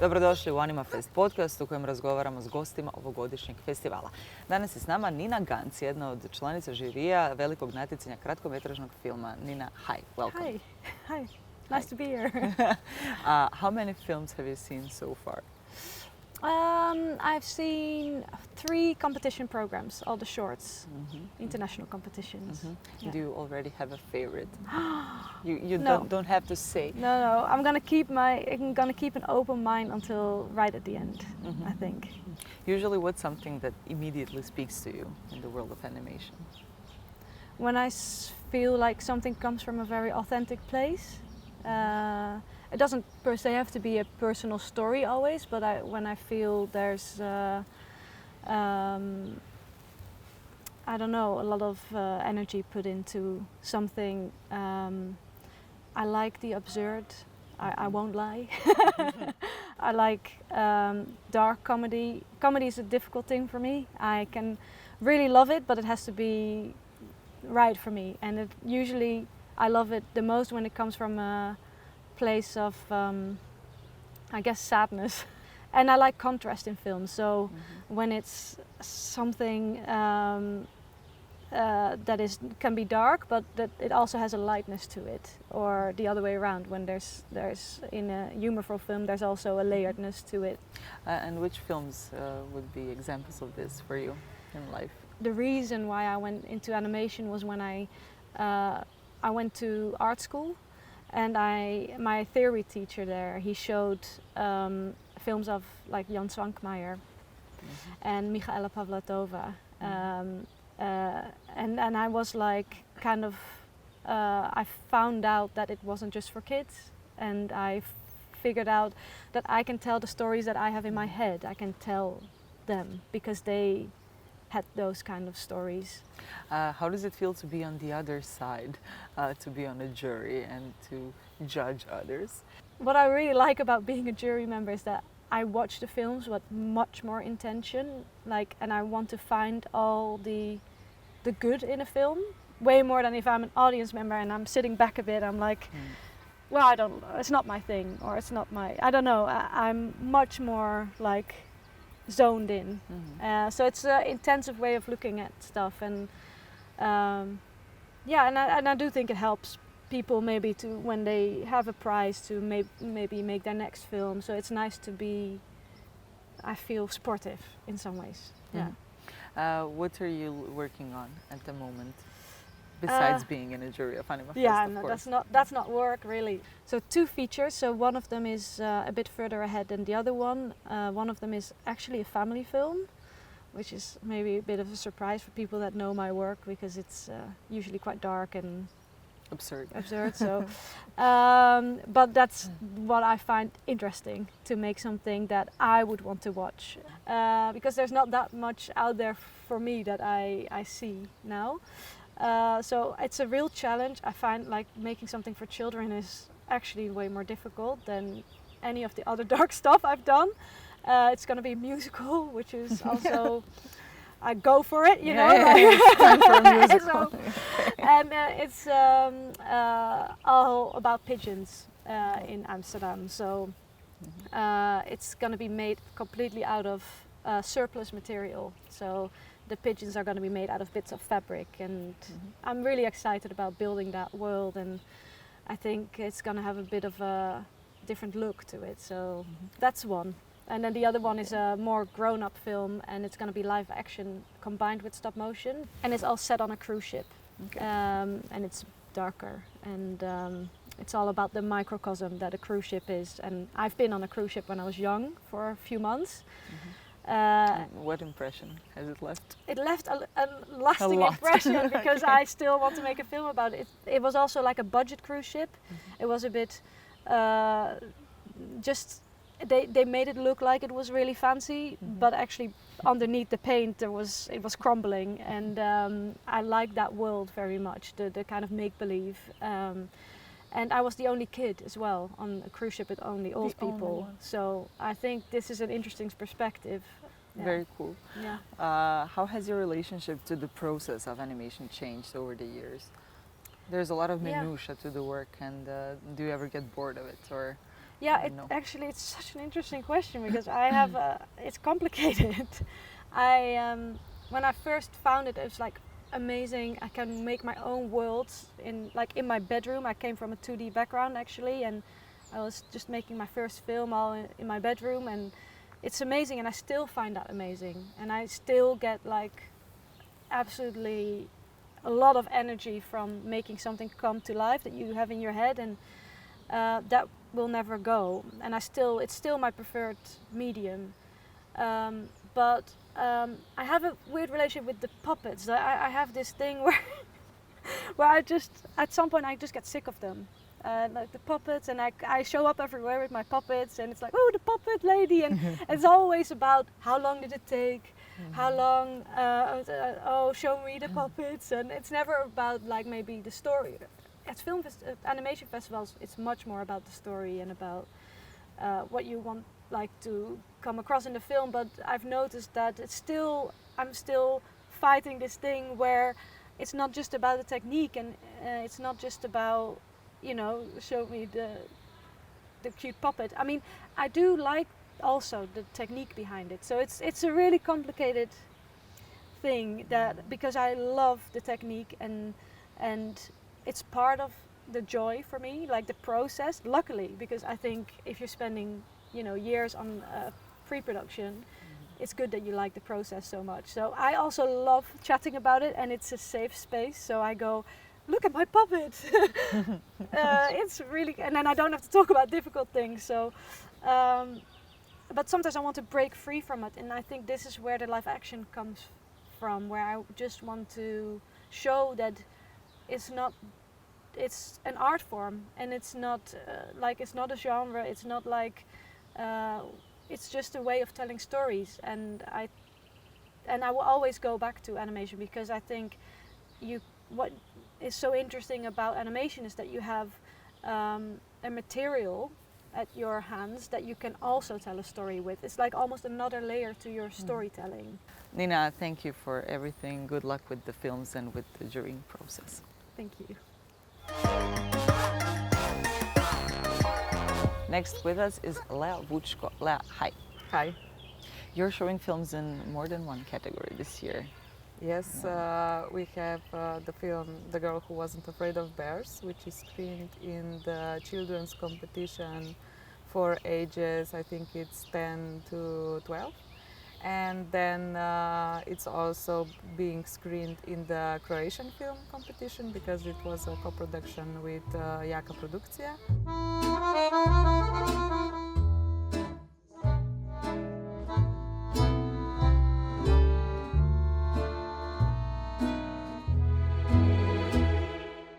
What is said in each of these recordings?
Dobrodošli u Animafest podcast u kojem razgovaramo s gostima ovogodišnjeg festivala. Danas je s nama Nina Gantz, jedna od članica žirija velikog natjecanja kratkometražnog filma. Nina, hi, welcome. Hi, nice to be here. How many films have you seen so far? I've seen 3 competition programs, all the shorts, international competitions. Yeah. Do you already have a favorite? You No. don't have to say. No, I'm gonna keep an open mind until right at the end, I think. Usually what's something that immediately speaks to you in the world of animation? When I feel like something comes from a very authentic place. It doesn't per se have to be a personal story always, but when I feel there's, I don't know, a lot of energy put into something. I like the absurd, I won't lie. I like dark comedy. Comedy is a difficult thing for me. I can really love it, but it has to be right for me. And usually I love it the most when it comes from a place of, I guess, sadness. And I like contrast in films, so when it's something that can be dark, but that it also has a lightness to it, or the other way around, when there's in a humorful film there's also a layeredness to it. And which films would be examples of this for you in life? The reason why I went into animation was when I went to art school. And my theory teacher there, he showed films of like Jan Swankmajer and Michaela Pavlatova. And I was like kind of, I found out that it wasn't just for kids. And I figured out that I can tell the stories that I have in my head. I can tell them because they had those kind of stories. How does it feel to be on the other side, to be on a jury and to judge others? What I really like about being a jury member is that I watch the films with much more intention, and I want to find all the good in a film, way more than if I'm an audience member and I'm sitting back a bit. I'm like, well, it's not my thing, or it's not my, I don't know. I'm much more like zoned in. So it's an intensive way of looking at stuff, and and I do think it helps people maybe to, when they have a prize, to maybe make their next film. So it's nice to be, I feel, sportive in some ways. What are you working on at the moment, besides being in a jury of Animafest? Yeah, of no, course. that's not work really. So 2 features. So one of them is a bit further ahead than the other one. One of them is actually a family film, which is maybe a bit of a surprise for people that know my work, because it's usually quite dark and absurd. So, but that's what I find interesting, to make something that I would want to watch, because there's not that much out there for me that I see now. So it's a real challenge. I find like making something for children is actually way more difficult than any of the other dark stuff I've done. It's going to be a musical, which is also, I go for it, you know. It's time for a musical. And it's all about pigeons in Amsterdam. So it's going to be made completely out of surplus material. So the pigeons are going to be made out of bits of fabric, and I'm really excited about building that world, and I think it's going to have a bit of a different look to it. So that's one. And then the other one is a more grown-up film, and it's going to be live action combined with stop motion, and it's all set on a cruise ship. And it's darker, and it's all about the microcosm that a cruise ship is. And I've been on a cruise ship when I was young for a few months. What impression has it left? It left a lasting impression, because I still want to make a film about it. It was also like a budget cruise ship. It was a bit they made it look like it was really fancy, but actually underneath the paint it was crumbling, and I like that world very much, the kind of make-believe. And I was the only kid as well on a cruise ship with only old people. So I think this is an interesting perspective. Yeah. Very cool. Yeah. How has your relationship to the process of animation changed over the years? There's a lot of minutiae to the work, and do you ever get bored of it, or Yeah, No. actually it's such an interesting question because I have it's complicated. When I first found it, it was like amazing. I can make my own worlds in my bedroom. I came from a 2D background actually, and I was just making my first film all in my bedroom, and it's amazing. And I still find that amazing, and I still get like absolutely a lot of energy from making something come to life that you have in your head, and that will never go. And it's still my preferred medium. But I have a weird relationship with the puppets. I have this thing where where at some point I just get sick of them. Like the puppets, and I show up everywhere with my puppets, and it's like, oh, the puppet lady, and it's always about how long did it take, how long, oh, show me the puppets, and it's never about like maybe the story. At animation festivals, it's much more about the story and about what you want like to come across in the film. But I've noticed that I'm still fighting this thing where it's not just about the technique, and it's not just about, show me the cute puppet. I mean, I do like also the technique behind it. So it's a really complicated thing, that because I love the technique, and it's part of the joy for me, like the process. Luckily, because I think if you're spending years on pre-production, it's good that you like the process so much. So I also love chatting about it, and it's a safe space. So I go, look at my puppet. It's really, and then I don't have to talk about difficult things. So, but sometimes I want to break free from it, and I think this is where the live action comes from, where I just want to show that it's an art form, and it's not it's not a genre. It's not like it's just a way of telling stories, and I will always go back to animation, because I think what is so interesting about animation is that you have a material at your hands that you can also tell a story with. It's like almost another layer to your storytelling. Nina, thank you for everything. Good luck with the films and with the jurying process. Thank you. Next with us is Lea Vučko. Lea, hi. Hi. You're showing films in more than one category this year. Yes, we have the film The Girl Who Wasn't Afraid of Bears, which is screened in the children's competition for ages, I think it's 10 to 12. And then it's also being screened in the Croatian film competition, because it was a co-production with Jaka Produkcija.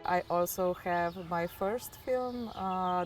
I also have my first film,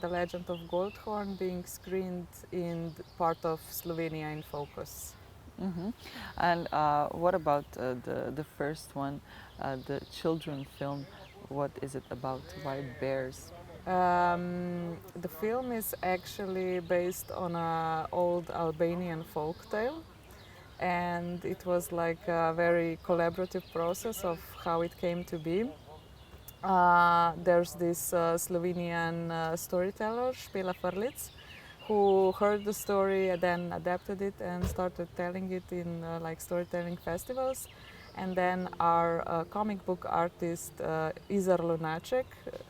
The Legend of Goldhorn, being screened in part of Slovenia in Focus. Mm-hmm. And what about the first one, the children film? What is it about? Why bears? The film is actually based on an old Albanian folktale, and it was like a very collaborative process of how it came to be. There's this Slovenian storyteller, Špela Frlic, who heard the story and then adapted it and started telling it in storytelling festivals. And then our comic book artist Izar Lunacek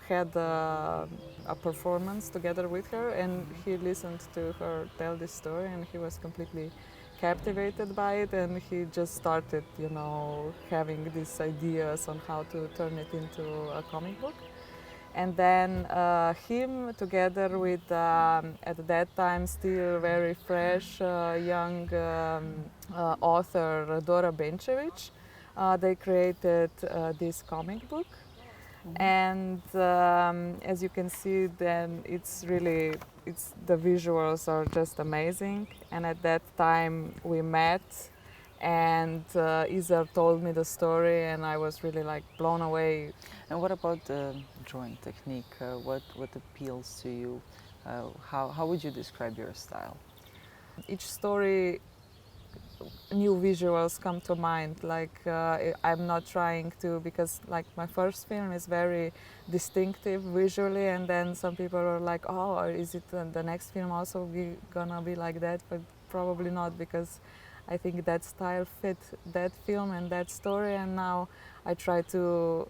had a performance together with her, and he listened to her tell this story, and he was completely captivated by it, and he just started, having these ideas on how to turn it into a comic book. And then him, together with, at that time, still very fresh, young author Dora Benčević, they created this comic book. Mm-hmm. And as you can see, then the visuals are just amazing. And at that time we met, and Izar told me the story, and I was really blown away. And what about the drawing technique? What appeals to you? How would you describe your style? Each story new visuals come to mind. Like I'm not trying to, because like my first film is very distinctive visually, and then some people are like, oh, is it the next film also gonna be like that? But probably not, because I think that style fit that film and that story. And now I try to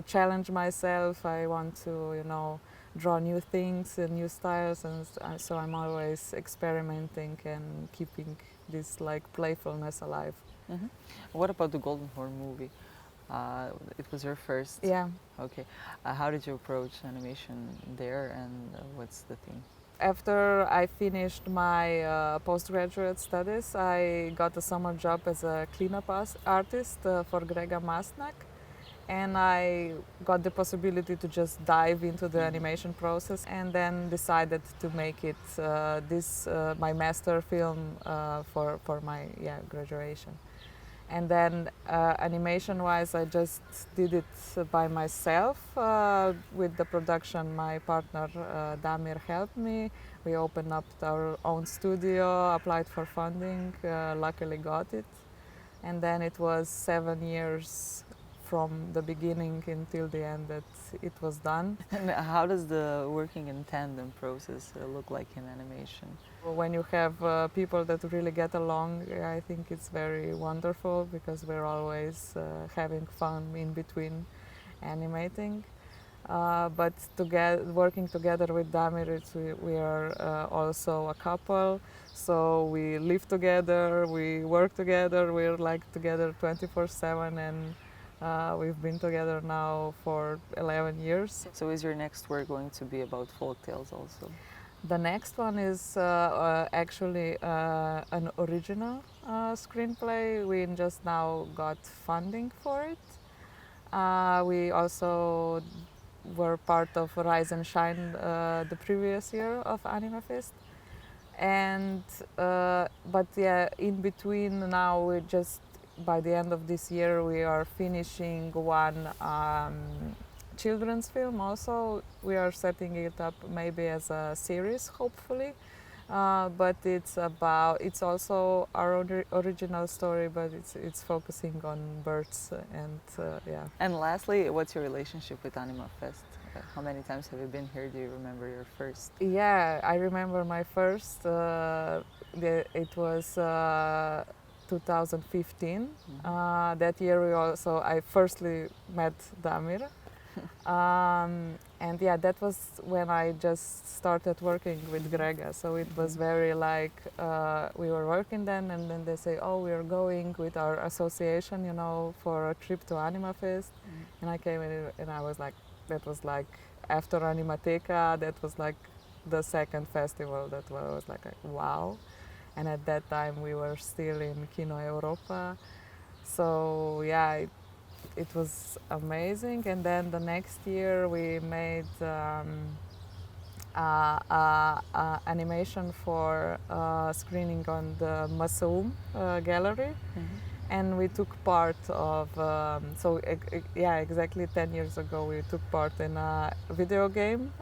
challenge myself. I want to, you know, draw new things and new styles, and so I'm always experimenting and keeping this like playfulness alive. Hmm. What about the Golden Horn movie? It was your first. Yeah. Okay. How did you approach animation there, and what's the theme? After I finished my postgraduate studies, I got a summer job as a cleanup artist for Grega Masnak. And I got the possibility to just dive into the animation process, and then decided to make it my master film for my graduation. And then animation-wise, I just did it by myself with the production. My partner Damir helped me. We opened up our own studio, applied for funding, luckily got it. And then it was 7 years from the beginning until the end that it was done. And how does the working in tandem process look like in animation? When you have people that really get along, I think it's very wonderful, because we're always having fun in between animating. But working together with Damir, we are also a couple. So we live together, we work together, we're like together 24/7, and we've been together now for 11 years. So is your next work going to be about folktales also? The next one is actually an original screenplay. We just now got funding for it. We also were part of Rise and Shine the previous year of Animafest. And but yeah, in between now we just, by the end of this year, we are finishing one children's film also. We are setting it up maybe as a series, hopefully. But it's also our original story, but it's focusing on birds and yeah. And lastly, what's your relationship with Animafest? How many times have you been here? Do you remember your first? Yeah, I remember my first. It was 2015. Mm-hmm. That year I firstly met Damir. And yeah, that was when I just started working with Grega. So it was very like, we were working then, and then they say, oh, we're going with our association, you know, for a trip to Animafest. And I came in and I was like, that was like, after Animateca, that was like the second festival that I was like, wow. And at that time we were still in Kino Europa. So yeah, it was amazing. And then the next year we made animation for screening on the Masaum gallery. And we took part of, exactly 10 years ago we took part in a video game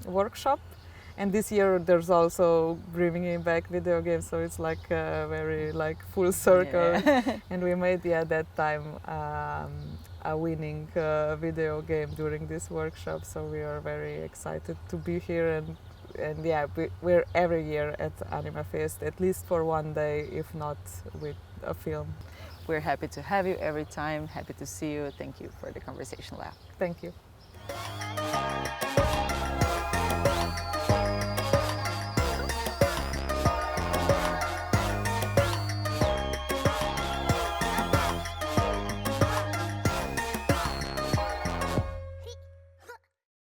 workshop. And this year there's also bringing back video games, so it's like a very like full circle. Yeah. And we made that time a winning video game during this workshop. So we are very excited to be here, and yeah, we're every year at Animafest, at least for one day, if not with a film. We're happy to have you every time. Happy to see you. Thank you for the conversation, Lea. Thank you.